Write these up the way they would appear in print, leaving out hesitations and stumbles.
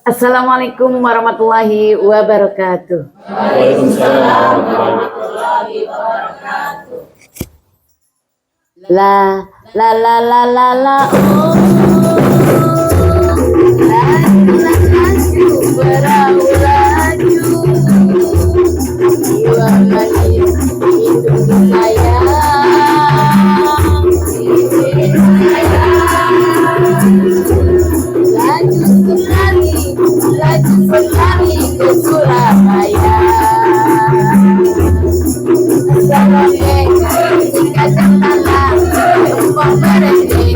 Assalamualaikum warahmatullahi wabarakatuh. Waalaikumsalam warahmatullahi wabarakatuh. La la la la la la oh. Laju berau-laju jiwa manis hidung saya laju sekali ke Surabaya. Jika tertala umpang berhenti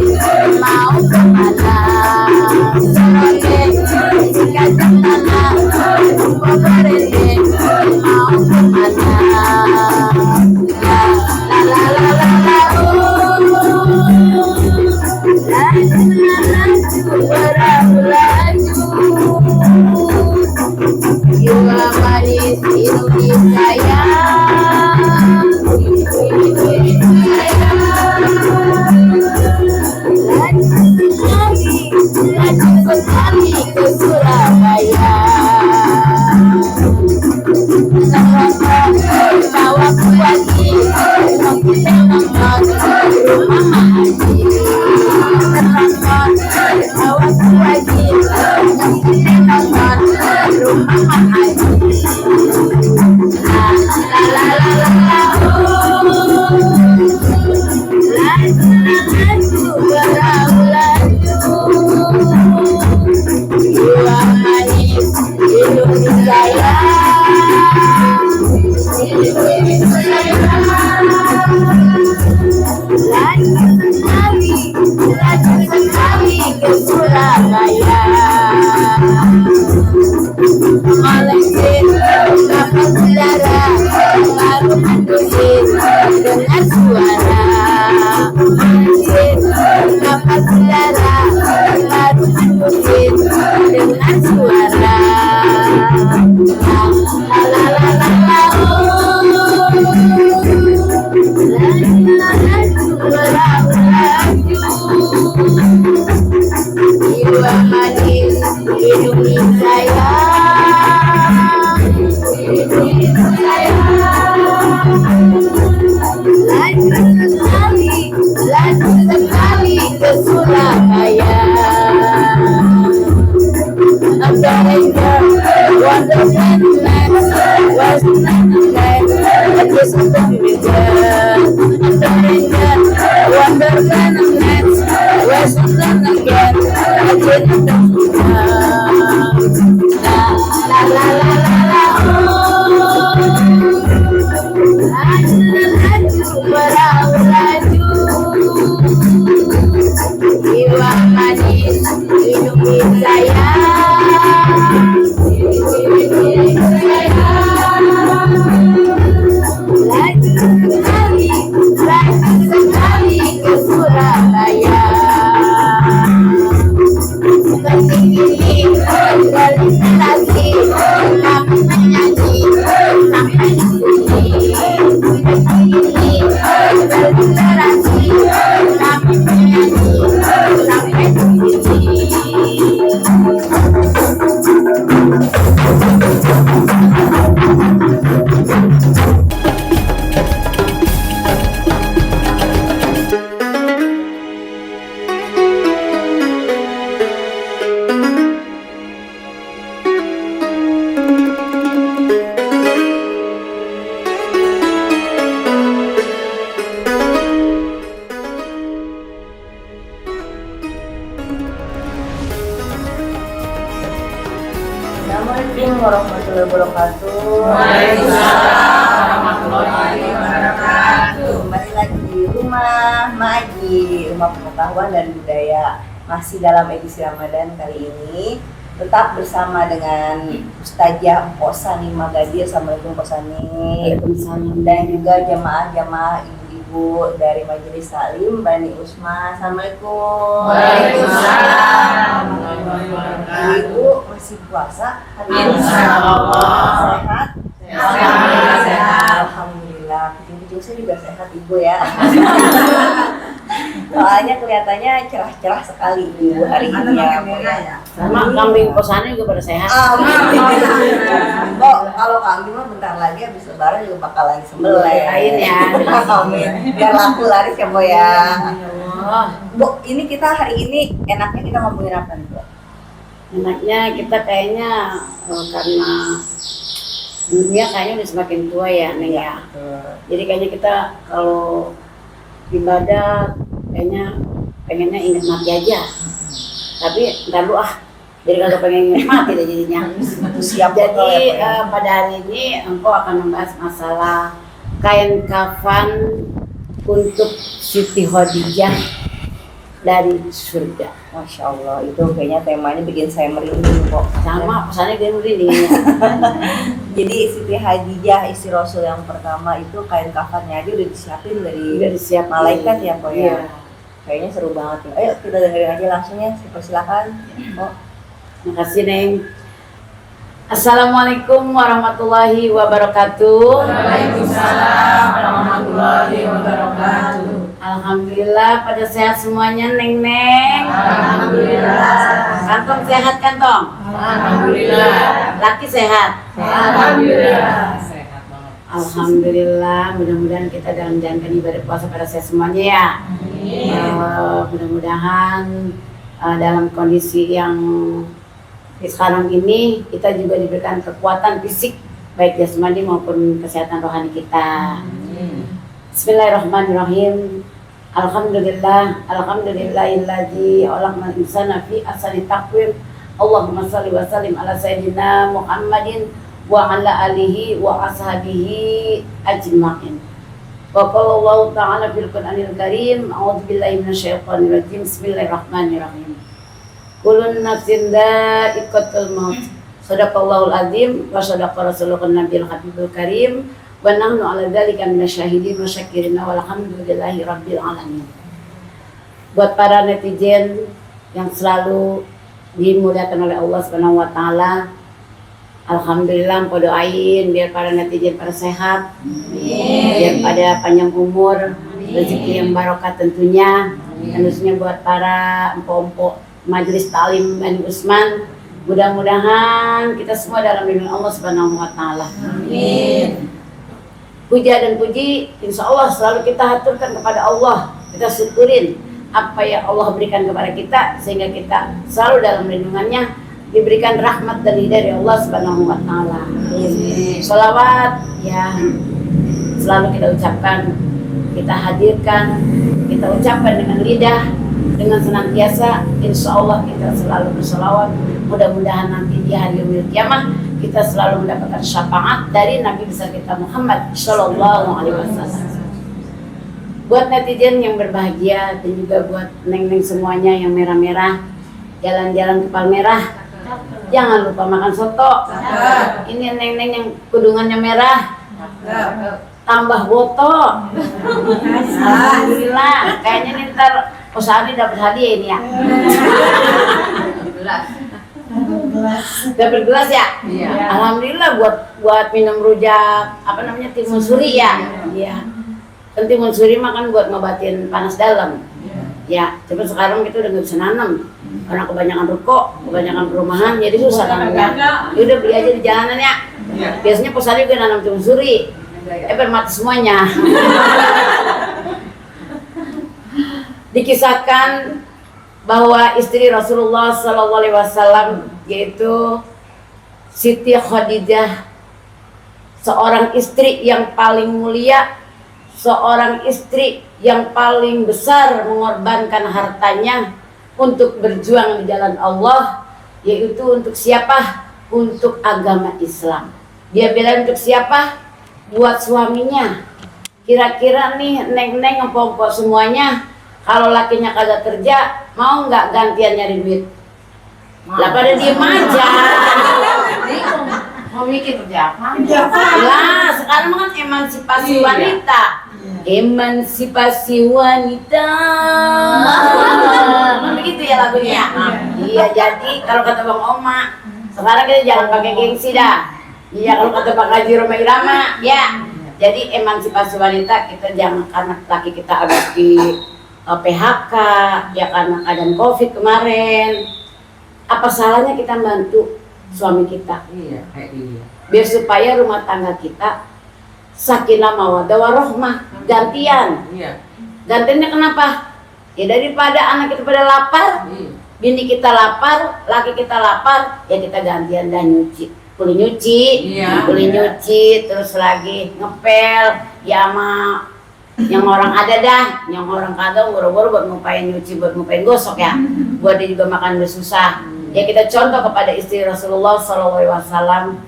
mau kemana? Jika tertala umpang berhenti mau kemana? La la la la la la laju berau-laju jiwa manis Indonesia. Laju sekali ke Surabaya. Bawa kuaci aku nonton rumah Haji. Bawa kuaci aku nonton rumah Haji. La la la la la laju berau-laju jiwa manis Indonesia. Laju sekali ke Surabaya. Oleh kapal udara baru mendusin dengan suara. Kapal udara baru mendusin dengan suara. La la la la la laju berau-laju jiwa manis Indonesia. Laju sekali ke Surabaya. A stranger, wonderland lands, was land, a distant vision. A stranger, wonderland lands, was again, a distant vision. La la la la la la oh. Laju berau-laju jiwa manis Indonesia. Laju sekali ke Surabaya. Kesini dari stasi kami menyanyi sampai di sini. Kesini dari stasi kami menyanyi sampai di sini. Assalamualaikum warahmatullahi wabarakatuh. Waalaikumsalam warahmatullahi wabarakatuh. Kembali lagi di rumah Maji, rumah pengetahuan dan budaya. Masih dalam edisi Ramadan kali ini. Tetap bersama dengan Ustazah Mpok Sani Magadir. Assalamualaikum Mpok Sani. Dan juga jamaah-jamaah ibu-ibu dari Majelis Salim Bani Usma. Assalamualaikum. Waalaikumsalam. Ibu masih puasa hari ini? Insyaallah. Sehat? Sehat. Alhamdulillah. Kucing-kucing saya juga sehat ibu ya. Soalnya kelihatannya cerah-cerah sekali ibu hari ini ya. Sama kambing kosannya juga pada sehat. Kok kalau kambing mah bentar lagi habis lebaran juga bakalan sembelih. Doain ya. Amin. Biar laku laris ya Bu ya. Oh, Bu, ini kita hari ini enaknya kita ngomongin apa nih Bu? enaknya kita kayaknya karena dunia kayaknya udah semakin tua ya Neng ya. Jadi kayaknya kita kalau ibadah kayaknya pengennya ingat mati aja. Tapi ntar dulu jadi kagak pengen ingat mati deh jadinya. Siap Jadi pada hari ini engkau akan membahas masalah kain kafan untuk Siti Khadijah dari surga. Masya Allah, itu kayaknya temanya bikin saya merinding kok. Sama pesannya dia merinding. Jadi Siti Khadijah istri Rasul yang pertama itu kain kafannya aja udah disiapin dari Udah disiapin. malaikat ya kok ya. Iya. Kayaknya seru banget nih. Ayo kita dengerin aja langsung ya. Silakan. Oh. Makasih Neng. Assalamualaikum warahmatullahi wabarakatuh. Waalaikumsalam warahmatullahi wabarakatuh. Alhamdulillah pada sehat semuanya Neng. Alhamdulillah. Kantong sehat kantong. Alhamdulillah. Laki sehat. Alhamdulillah. Alhamdulillah. Mudah-mudahan kita dalam menjalankan ibadah puasa pada sehat semuanya ya. Mudah-mudahan dalam kondisi yang sekarang ini kita juga diberikan kekuatan fisik baik jasmani maupun kesehatan rohani kita. Bismillahirrahmanirrahim. Alhamdulillah, alhamdulillahilladzi khalaqal insana fi ahsani taqwim. Allahumma shalli wa sallim ala sayyidina Muhammadin wa ala alihi wa ashabihi ajma'in. Wa qala Allah ta'ala fil Qur'anil Karim, a'udzu billahi minasyaitonir rajim. Bismillahirrahmanirrahim. Kulun nafsin dha'iqatul maut. Shadaqallahul azim wa shadaqa rasulun nabiyil habibul karim. Wa nahnu 'ala dzalika minasyahidin wa syakirin walhamdulillahi rabbil alamin. Buat para netizen yang selalu dimuliakan oleh Allah Subhanahu wa taala, alhamdulillah mpok doain biar para netizen pada sehat. Biar pada panjang umur, rezeki yang barokah tentunya. Dan khususnya buat para empok-empok Majelis Ta'lim Bani Usman, mudah-mudahan kita semua dalam lindungan Allah Subhanahu wa taala. Amin. Puja dan puji insya Allah selalu kita haturkan kepada Allah. Kita syukurin apa yang Allah berikan kepada kita sehingga kita selalu dalam lindungannya, diberikan rahmat dan hidayah dari Allah Subhanahu wa taala. Sholawat ya selalu kita ucapkan, kita hadirkan, kita ucapkan dengan lidah, dengan senantiasa. Insya Allah kita selalu bersolawat. Mudah-mudahan nanti di hari yaumil qiyamah kita selalu mendapatkan syafaat dari Nabi besar kita Muhammad Shallallahu Alaihi Wasallam. Buat netizen yang berbahagia dan juga buat neng-neng semuanya yang merah-merah, jalan-jalan ke Palmerah, jangan lupa makan soto. Ini neng-neng yang kudungannya merah, tambah boto. Alhamdulillah, kayaknya nih ntar Osadi dapat hadiah ini ya. Dapat gelas ya? Iya. Alhamdulillah buat minum rujak apa namanya timun suri ya. Iya. Kan timun suri mah kan buat ngobatin panas dalam. Ya, tapi sekarang kita udah nggak bisa nanam karena kebanyakan ruko, kebanyakan perumahan, jadi susah nanamnya. Ya udah beli aja di jalanan ya. Biasanya Posadi juga nanam timun suri. Mati semuanya. Dikisahkan bahwa istri Rasulullah SAW yaitu Siti Khadijah, seorang istri yang paling mulia, seorang istri yang paling besar mengorbankan hartanya untuk berjuang di jalan Allah, yaitu untuk siapa? Untuk agama Islam. Dia bilang untuk siapa? Buat suaminya. Kira-kira nih neng-neng empok-empok semuanya, kalau lakinya kagak kerja, mau nggak gantian nyari duit? Lah pada diem aja. Mau mikir kerja apa? Lah sekarang kan emansipasi wanita. Emansipasi wanita. Begitu ya lagunya. Iya, jadi kalau kata Bang Oma, sekarang kita jangan pakai gengsi dah. Iya, kalau kata Bang Haji Roma Irama, ya. Jadi emansipasi wanita kita jangan karena laki kita agak di PHK, ya karena keadaan COVID kemarin. Apa salahnya kita bantu suami kita? Iya, iya. Biar supaya rumah tangga kita sakinah mawaddah warahmah, gantian. Iya. Gantiannya kenapa? Ya daripada anak kita pada lapar, Iya. bini kita lapar, laki kita lapar, ya kita gantian dan nyuci. Kuli nyuci, Iya. kuli nyuci, terus lagi ngepel, ya sama yang orang ada dah, yang orang kagak boro-boro buat ngupain nyuci, buat ngupain gosok ya, buat dia juga makan udah susah. Ya kita contoh kepada istri Rasulullah SAW.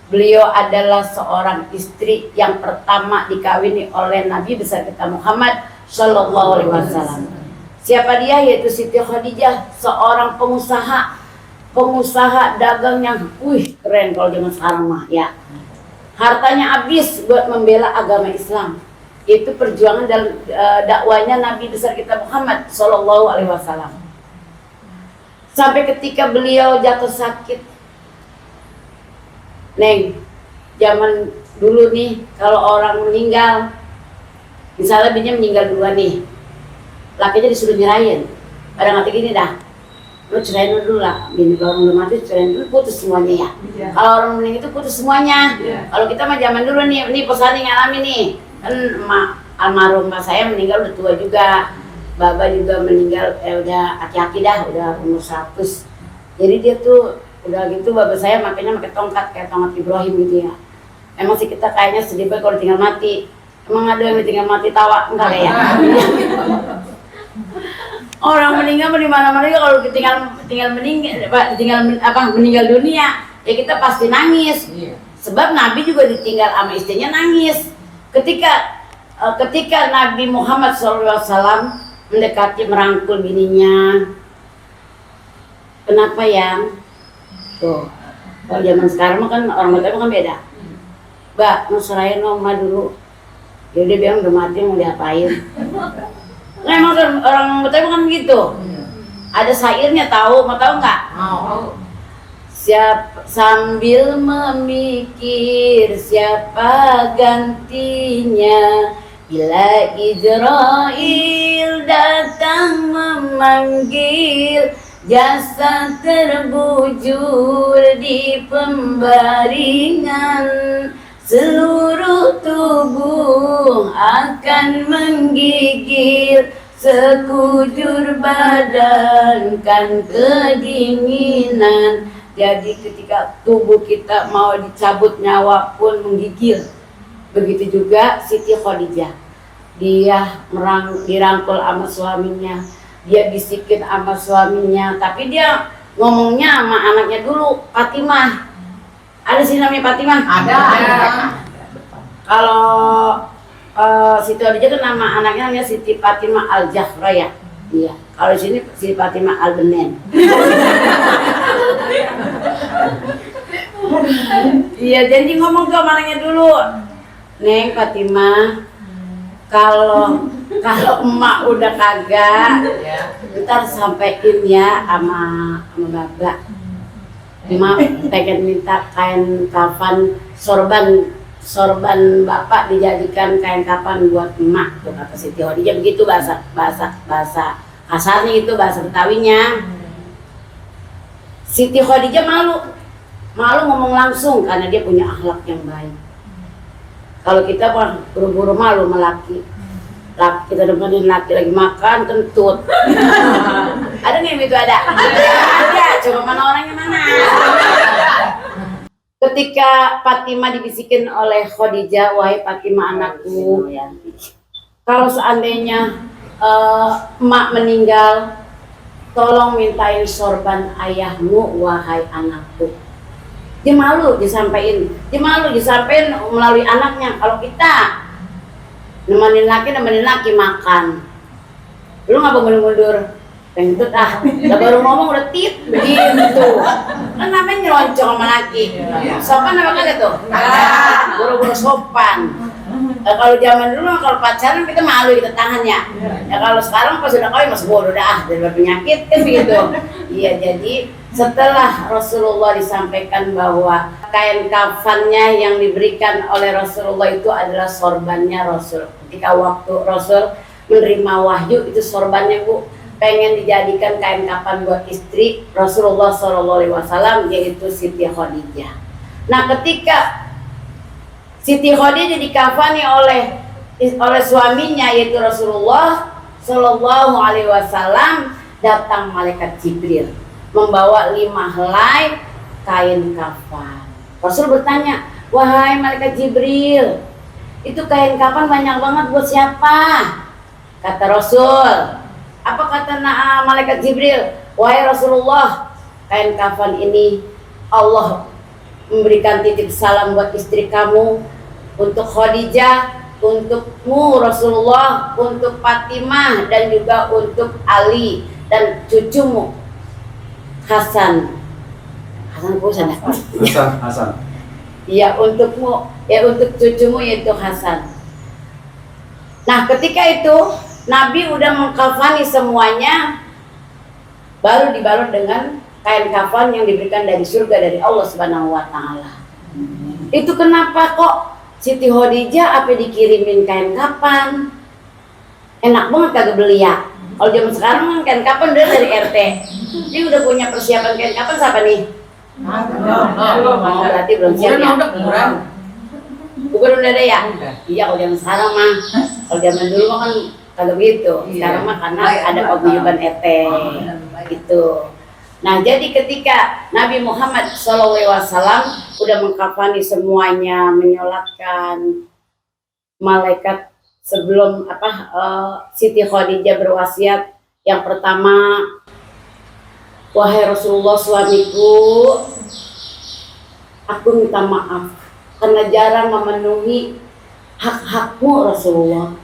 Beliau adalah seorang istri yang pertama dikawini oleh Nabi besar kita Muhammad SAW. Siapa dia? Yaitu Siti Khadijah, seorang pengusaha dagang yang keren kalau zaman sekarang mah ya. Hartanya habis buat membela agama Islam. Itu perjuangan dalam dakwanya Nabi besar kita Muhammad SAW. Sampai ketika beliau jatuh sakit. Neng, zaman dulu nih kalau orang meninggal, misalnya bininya meninggal duluan nih, lakinya disuruh nyerahin. Pada ngerti gini dah, lu cerain dulu lah, bini kalau orang udah mati cerain dulu, putus semuanya ya. Iya. Kalau orang meninggal itu putus semuanya. Iya. Kalau kita mah zaman dulu nih pesan ngalami nih, kan almarhum mas saya meninggal udah tua juga, baba juga meninggal, udah aki-aki dah, udah umur 100. Jadi dia tuh udah gitu baba saya makanya pakai tongkat kayak tongkat Ibrahim gitu ya. Emang sih kita kayaknya sedih banget kalau tinggal mati. Emang ada yang tinggal mati tawa enggak ya? Orang meninggal di mana-mana kalau meninggal dunia ya kita pasti nangis. Iya. Sebab Nabi juga ditinggal sama istrinya nangis. Ketika Nabi Muhammad SAW mendekati merangkul bininya, kenapa yang tuh? Kalau zaman sekarang kan orang Betawi kan beda. Mbak, mau serahin oma dulu. Ya dia bilang udah mati mau diapain? Nah, emang orang Betawi kan gitu. Ada syairnya tahu, mau tahu nggak? Mau. Sambil memikir siapa gantinya bila Israel datang memanggil, jasad terbujur di pembaringan, seluruh tubuh akan menggigil, sekujur badan kan kedinginan. Jadi ketika tubuh kita mau dicabut nyawa pun menggigil. Begitu juga Siti Khadijah. Dia dirangkul sama suaminya, dia bisikin sama suaminya, tapi dia ngomongnya sama anaknya dulu, Fatimah. Ada sih namanya Fatimah? Ada. Kalau Siti Khadijah kan nama anaknya namanya Siti Fatimah Al-Zahra ya. Iya. Kalau di sini Siti Fatimah Al-Benen. Iya, janji ngomong ke anaknya dulu. Neng Fatimah, kalau emak udah kagak, ntar sampein ya sama Baba. Emak pengen minta kain kafan sorban Bapak dijadikan kain kafan buat emak, tuh kata Siti Khadijah begitu bahasa kasarnya itu bahasa Betawinya. Siti Khadijah malu ngomong langsung karena dia punya akhlak yang baik. Kalau kita buru-buru malu sama laki kita demenin laki lagi makan kentut. Ada nggak yang itu ada? Ada, coba mana orangnya mana? Ketika Fatimah dibisikin oleh Khadijah, wahai Fatimah anakku, kalau seandainya emak meninggal, tolong mintain sorban ayahmu, wahai anakku. Dia malu disampaikan melalui anaknya. Kalau kita nemenin laki makan, lu nggak mundur pentut udah baru ngomong udah tit begitu. Kan namanya nyelonjong sama laki. Sopan apa kagak tuh? Buru-buru sopan. Kalau zaman dulu kalau pacaran kita malu kita tangannya. Ya kalau sekarang pas udah kawin masih bodoh dah dari penyakit kan begitu. Iya, jadi setelah Rasulullah disampaikan bahwa kain kafannya yang diberikan oleh Rasulullah itu adalah sorbannya Rasul. Ketika waktu Rasul menerima wahyu itu sorbannya Bu, pengen dijadikan kain kapan buat istri Rasulullah SAW, yaitu Siti Khadijah. Nah, ketika Siti Khadijah dikafani oleh suaminya yaitu Rasulullah SAW, datang malaikat Jibril membawa 5 helai kain kafan. Rasul bertanya, wahai malaikat Jibril, itu kain kafan banyak banget buat siapa? Kata Rasul, apa kata malaikat Jibril? Wahai Rasulullah, kain kafan ini Allah memberikan titip salam buat istri kamu, untuk Khadijah, untukmu Rasulullah, untuk Fatimah, dan juga untuk Ali dan cucumu Hasan. Hasan. Iya, untukmu, ya untuk cucumu yaitu Hasan. Nah, ketika itu Nabi udah mengkafani semuanya, baru dibalut dengan kain kafan yang diberikan dari surga dari Allah Subhanahu wa taala. Itu kenapa kok Siti Khadijah apa dikirimin kain kapan? Enak banget kagak beli ya. Kalau zaman sekarang kan kain kapan udah dari RT. Dia udah punya persiapan kain kapan siapa nih? Berarti belum siap ya. Bukan udah ada ya? Iya, kalau zaman sekarang mah. Kalau zaman dulu mah kan kagak begitu. Sekarang mah karena ada paguyuban RT gitu. Nah, jadi ketika Nabi Muhammad SAW udah mengkafani semuanya, menyolatkan, malaikat sebelum Siti Khadijah berwasiat yang pertama, wahai Rasulullah suamiku, aku minta maaf karena jarang memenuhi hak-hakmu Rasulullah.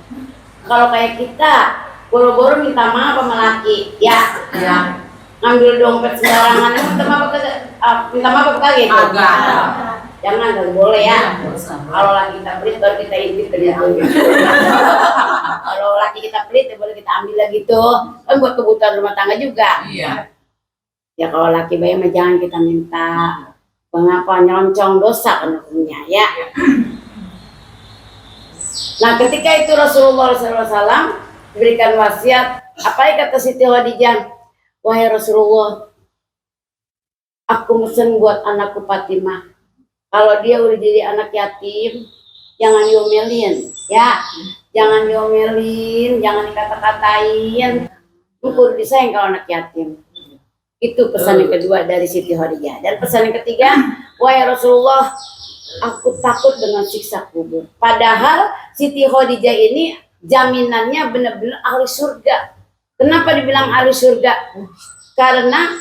Kalau kayak kita boro-boro minta maaf sama laki, ya. Ngambil dompet sembarangan, minta maaf kali gitu. Jangan, nggak boleh ya. Kalau laki kita pelit baru kita intip ke dia. Kalau laki kita pelit ya boleh kita ambil lagi tuh, kan buat kebutuhan rumah tangga juga. Iya. Ya kalau laki bayi mah jangan kita minta. Mengapa nyoncong dosa kan hukumnya ya. Nah, ketika itu Rasulullah SAW berikan wasiat, apa yang kata Siti Khadijah? Wahai Rasulullah, aku mesen buat anakku Fatimah. Kalau dia udah jadi anak yatim, jangan diomelin, ya. Jangan diomelin, jangan dikata-katain. Ukur disayang kalau anak yatim. Itu pesan yang kedua dari Siti Khadijah. Dan pesan yang ketiga, wahai Rasulullah, aku takut dengan siksa kubur. Padahal Siti Khadijah ini jaminannya benar-benar ahli surga. Kenapa dibilang ahli surga? Karena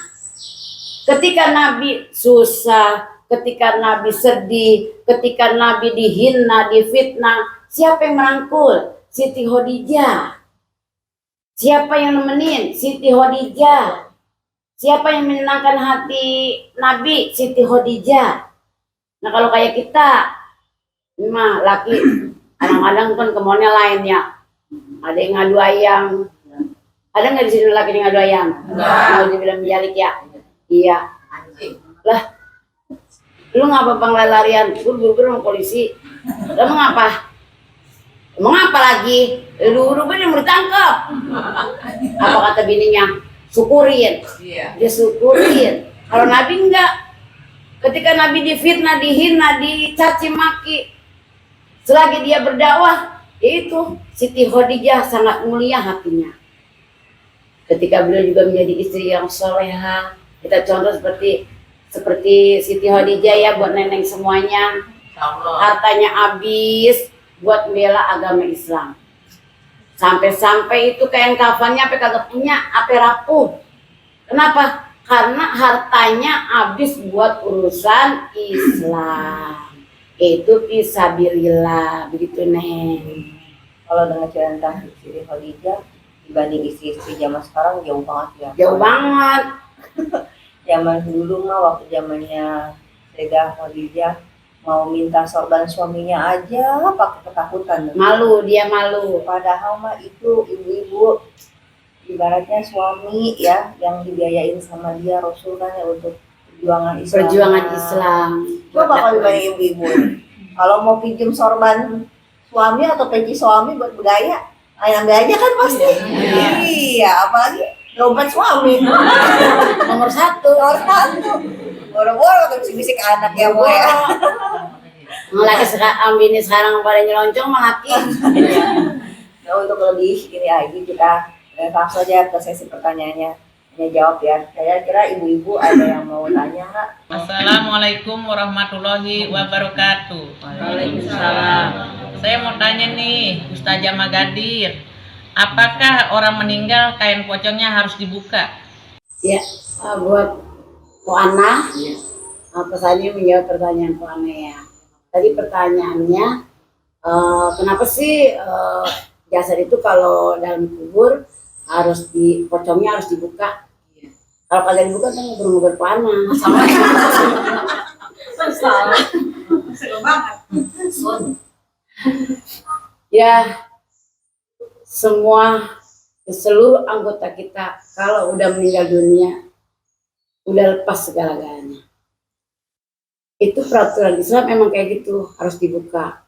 ketika Nabi susah, ketika Nabi sedih, ketika Nabi dihina, difitnah, siapa yang merangkul? Siti Khadijah. Siapa yang nemenin? Siti Khadijah. Siapa yang menyenangkan hati Nabi? Siti Khadijah. Nah, kalau kayak kita, mah laki kadang-kadang kan kemauannya lain ya. Ada yang ngadu ayam. Ada nggak di sini laki yang ngadu ayam? Mau dibilang menjalik ya? Iya. Lah, lu ngapa bang larian? Buru-buru sama polisi. Lu mau ngapa? Mau ngapa lagi? Lu yang mau ditangkap. Apa kata bininya? Syukurin. Dia syukurin. Kalau Nabi enggak. Ketika Nabi difitnah, dihina, dicaci maki, selagi dia berdakwah, yaitu Siti Khadijah sangat mulia hatinya. Ketika beliau juga menjadi istri yang soleha, kita contoh seperti Siti Khadijah ya, buat neneng semuanya, hartanya habis buat membela agama Islam. Sampai-sampai itu kain kafannya apa kagak punya, apa rapuh. Kenapa? Karena hartanya habis buat urusan Islam. Itu fisabilillah, begitu Neng. Kalau dengan cerita Siti Khadijah dibanding istri-istri zaman sekarang jauh banget ya. Jauh banget. Zaman dulu mah waktu zamannya Sayyidah Khadijah mau minta sorban suaminya aja pakai ketakutan. Malu, dia malu. Padahal mah itu ibu-ibu ibaratnya suami ya yang dibiayain sama dia Rasul kan ya untuk perjuangan Islam. Perjuangan Islam. Coba kalau dibanding ibu-ibu. Kalau mau pinjam sorban suami atau peci suami buat bergaya, Ayo ambil aja kan pasti. Iya, apalagi dompet suami. Nomor satu. Nomor satu. Boro-boro tuh bisik-bisik anak ya boy. Lagi sekarang bini sekarang pada nyelonjong laki. Nah, untuk lebih ini lagi kita langsung saja ke sesi pertanyaannya. Hanya jawab ya. Saya kira ibu-ibu ada yang mau tanya nggak? Assalamualaikum warahmatullahi wabarakatuh. Waalaikumsalam. Saya mau tanya nih, Ustazah Magadir, apakah orang meninggal kain pocongnya harus dibuka? Ya, buat Po Ana, pesannya menjawab pertanyaan Po Ana ya. Tadi pertanyaannya, kenapa sih jasad itu kalau dalam kubur harus pocongnya harus dibuka? Kalau kalian dibuka kan ngobrol-ngobrol Po Ana. Sama. Seru banget. Ya, seluruh anggota kita kalau udah meninggal dunia udah lepas segala-galanya. Itu peraturan Islam emang kayak gitu, harus dibuka.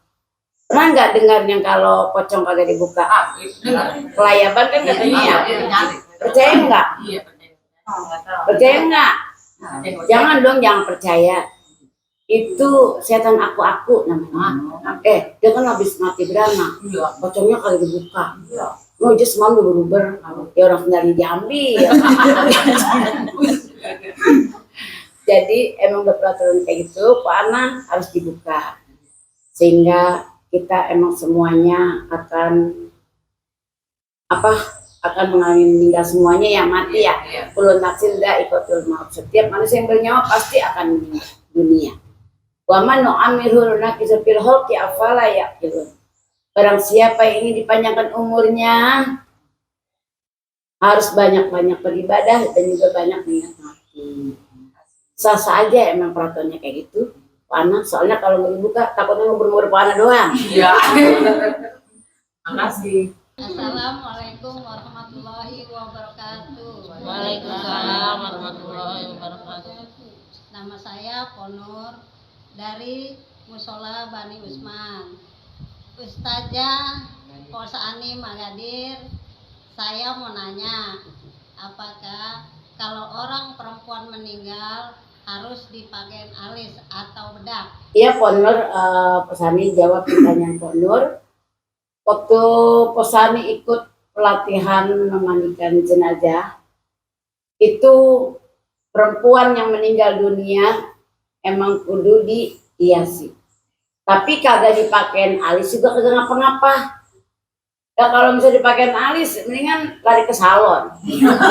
Pernah nggak dengar yang kalau pocong kagak dibuka? Kelayaban kan katanya ya. Percaya nggak? Iya, Percaya nggak? Jangan dong, jangan percaya. Itu setan aku namanya. Dia kan habis mati beranak. Pocongnya kagak dibuka. Mau just mau berubah. Ya orang sendiri diambil. Jadi emang udah peraturan kayak gitu, Pak Ana harus dibuka sehingga kita emang semuanya akan mengalami meninggal semuanya yang mati ya. Kullu nafsin dha'iqatul maut. Setiap manusia yang bernyawa pasti akan meninggal dunia. Wa man nu'ammirhu nunakkishu fil khalqi afala ya'qilun. Barang siapa yang ingin dipanjangkan umurnya harus banyak-banyak beribadah dan juga banyak mengingat mati. Sah-sah aja emang peraturannya kayak gitu, Pak Ana. Soalnya kalau mau dibuka takutnya ngobrol-ngobrol Pak Ana doang. Iya. Makasih. Assalamualaikum warahmatullahi wabarakatuh. Waalaikumsalam warahmatullahi wabarakatuh. Nama saya Ponur dari Musola Bani Usman. Ustazah Posani Magadir, saya mau nanya, apakah kalau orang perempuan meninggal harus dipakai alis atau bedak? Iya, Ponur, Posani jawab pertanyaan Ponur. Waktu Posani ikut pelatihan memandikan jenazah, itu perempuan yang meninggal dunia emang kudu dihiasi. Tapi kagak dipakein alis juga kagak ngapa-ngapa. Ya kalau bisa dipakein alis, mendingan lari ke salon,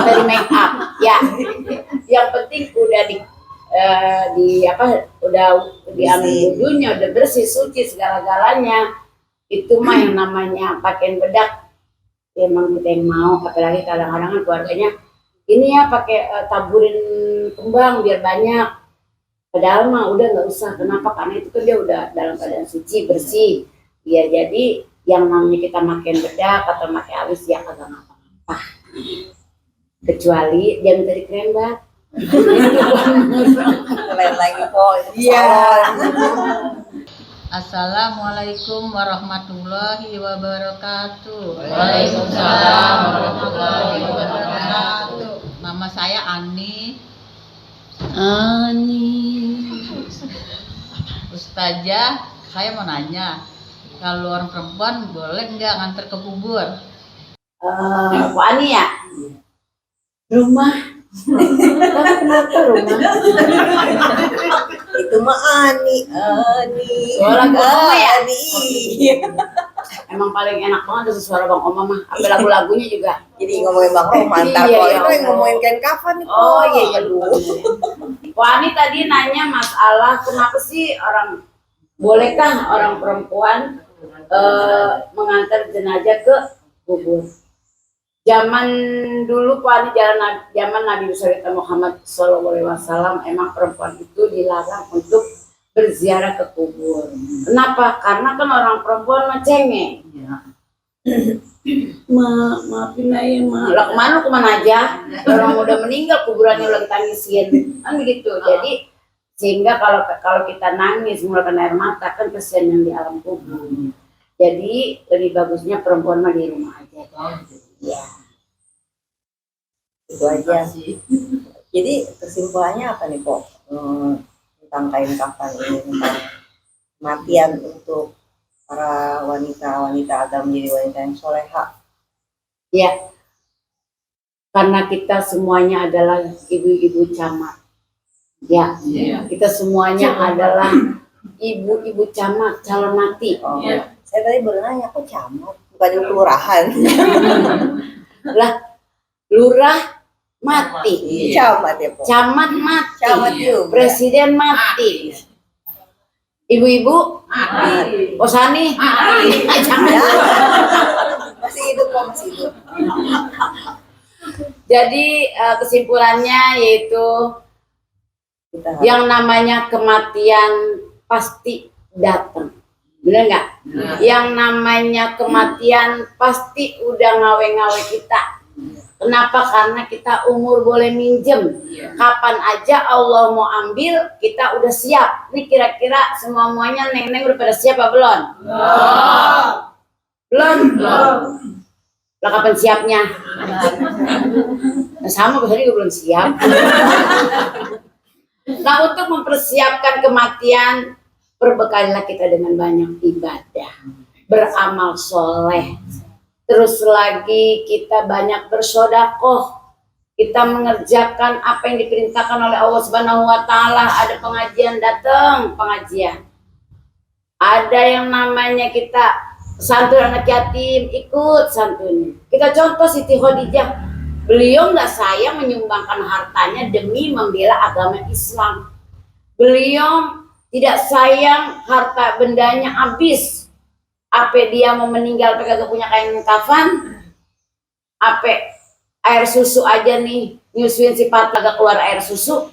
dari make up. Ya, yang penting udah udah diambil wudhunya, udah bersih, suci segala-galanya. Itu mah yang namanya pakein bedak. Ya, emang kita yang mau, apalagi kadang-kadang kan keluarganya ini ya pakai taburin kembang biar banyak. Padahal mah udah nggak usah. Kenapa? Karena itu kan dia udah dalam keadaan suci, bersih. Ya jadi yang namanya kita makin bedak atau pakai alis ya kagak ngapa-ngapa. Kecuali dia minta dikrembak. Lain lagi kok. Iya. Assalamualaikum warahmatullahi wabarakatuh. Waalaikumsalam warahmatullahi wabarakatuh. Nama saya Ani. Ustazah, saya mau nanya, kalau orang perempuan boleh nggak nganter ke kubur? Bu Ani ya? Rumah. Kenapa rumah? Itu mah Ani. Suara Bang Oma ya? Ani. Emang paling enak banget ada suara Bang Oma mah. Apa lagu-lagunya juga. Jadi ngomongin Bang Rom mantap Iya, kok. ya Itu yang Allah. ngomongin kain kafan nih. Oh iya dulu. Bu Ani tadi nanya masalah kenapa sih bolehkah orang perempuan mengantar jenazah ke kubur? Zaman dulu Pak Ani zaman Nabi besar kita Muhammad SAW emang perempuan itu dilarang untuk berziarah ke kubur. Kenapa? Karena kan orang perempuan mah cengeng. Maafin aja lah, kemana aja, orang udah meninggal kuburannya udah ditangisin kan begitu. Jadi sehingga kalau kita nangis mengeluarkan air mata kan kesian yang di alam kubur. Jadi lebih bagusnya perempuan mah di rumah aja. Ya. Itu aja. Jadi kesimpulannya apa nih Pok? Tentang kain kafan ini, tentang kematian untuk para wanita-wanita agar menjadi wanita yang soleha. Ya, karena kita semuanya adalah ibu-ibu camat. Ya, kita semuanya adalah ibu-ibu camat, calon mati. Oh, saya tadi baru nanya, kok camat? Bukan di kelurahan. Lah, lurah mati, Camat ya Pok? camat mati, Camat juga. presiden mati, ibu-ibu Mati. Osani jangan. Ya. Masih hidup Pok, masih hidup. Jadi kesimpulannya yaitu Kita yang namanya kematian pasti datang, bener nggak? Yang namanya kematian pasti udah ngawe-ngawe kita. Kenapa? Karena kita umur boleh minjem. Kapan aja Allah mau ambil, kita udah siap. Ini kira-kira semuanya neng-neng udah pada siap apa belum? Belum. Lah kapan siapnya? Nah, sama tadi gue belum siap. Nah, untuk mempersiapkan kematian, perbekalilah kita dengan banyak ibadah, beramal soleh. Terus lagi kita banyak bersodakoh. Kita mengerjakan apa yang diperintahkan oleh Allah Subhanahu wa Ta'ala. Ada pengajian, datang pengajian. Ada yang namanya kita santun anak yatim, ikut santunin. Kita contoh Siti Khadijah. Beliau nggak sayang menyumbangkan hartanya demi membela agama Islam. Beliau tidak sayang harta bendanya habis. Apa dia mau meninggal kagak punya kain kafan? Apa air susu aja nih nyusuin si Pat kagak keluar air susu,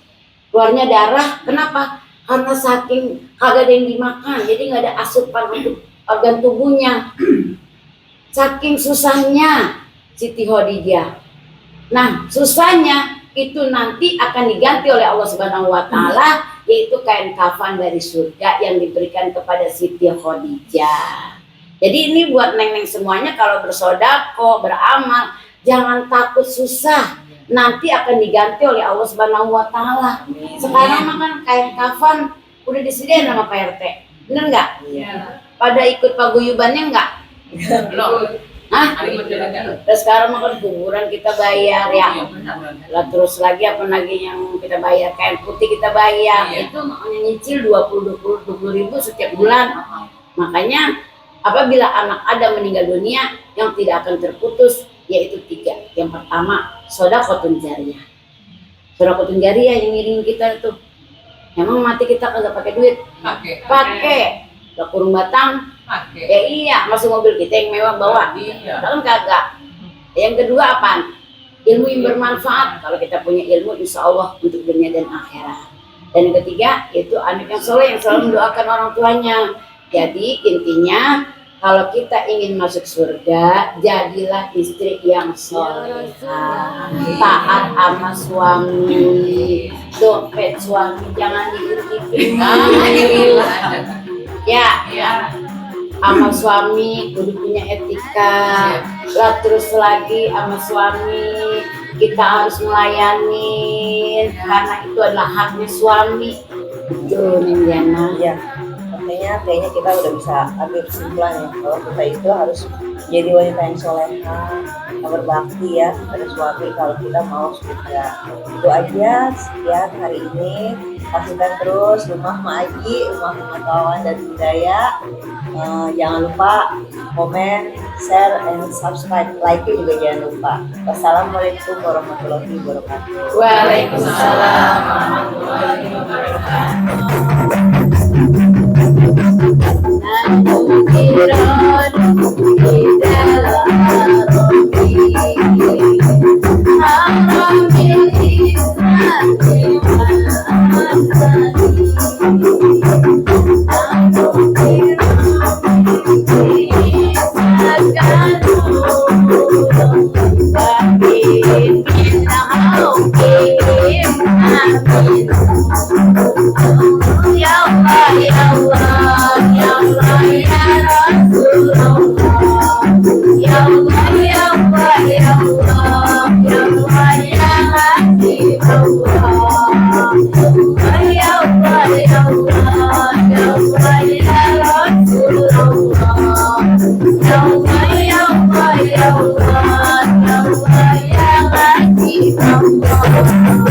keluarnya darah. Kenapa? Karena saking kagak ada yang dimakan, jadi nggak ada asupan untuk organ tubuhnya. Saking susahnya Siti Khadijah. Nah, susahnya itu nanti akan diganti oleh Allah Subhanahu wa Ta'ala, yaitu kain kafan dari surga yang diberikan kepada Siti Khadijah. Jadi ini buat neng-neng semuanya, kalau bersedekah, beramal, jangan takut susah. Nanti akan diganti oleh Allah Subhanahu wa Ta'ala. Sekarang kan kain kafan udah disediain sama Pak RT. Bener nggak? Iya. Pada ikut paguyubannya nggak? Hah? Terus sekarang makan kuburan kita bayar ya. Lah terus lagi apa lagi yang kita bayar, kain putih kita bayar. Itu makanya nyicil 20 ribu setiap bulan. Makanya apabila anak Adam meninggal dunia, yang tidak akan terputus yaitu 3. Yang pertama, shadaqatun jariyah. Shadaqatun jariyah yang ngiring kita itu. Emang mati kita kagak pakai duit? Pakai. Lah kurung batang. Ya iya, masuk mobil kita yang mewah bawa. Kan kagak. Yang kedua apaan? Ilmu yang bermanfaat. Kalau kita punya ilmu, insya Allah untuk dunia dan akhirat. Dan yang ketiga, yaitu anak yang soleh yang selalu mendoakan orang tuanya. Jadi intinya, kalau kita ingin masuk surga, jadilah istri yang soleh, taat sama suami, dompet suami jangan diintipin. Ya. Sama suami kudu punya etika. Lah terus lagi sama suami kita harus melayani karena itu adalah haknya suami. Itu Neng Diana. Iya. Kayaknya kita udah bisa ambil kesimpulan ya, kalau kita itu harus jadi wanita yang soleha, berbakti ya pada suami kalau kita mau surga. Itu aja sekian hari ini. Pastikan terus Rumah Ma'aji, Rumah Pengetahuan dan Budaya. Jangan lupa komen, share, and subscribe, like juga jangan lupa. Wassalamualaikum warahmatullahi wabarakatuh. Waalaikumsalam warahmatullahi wabarakatuh. wa ya ngasih Allah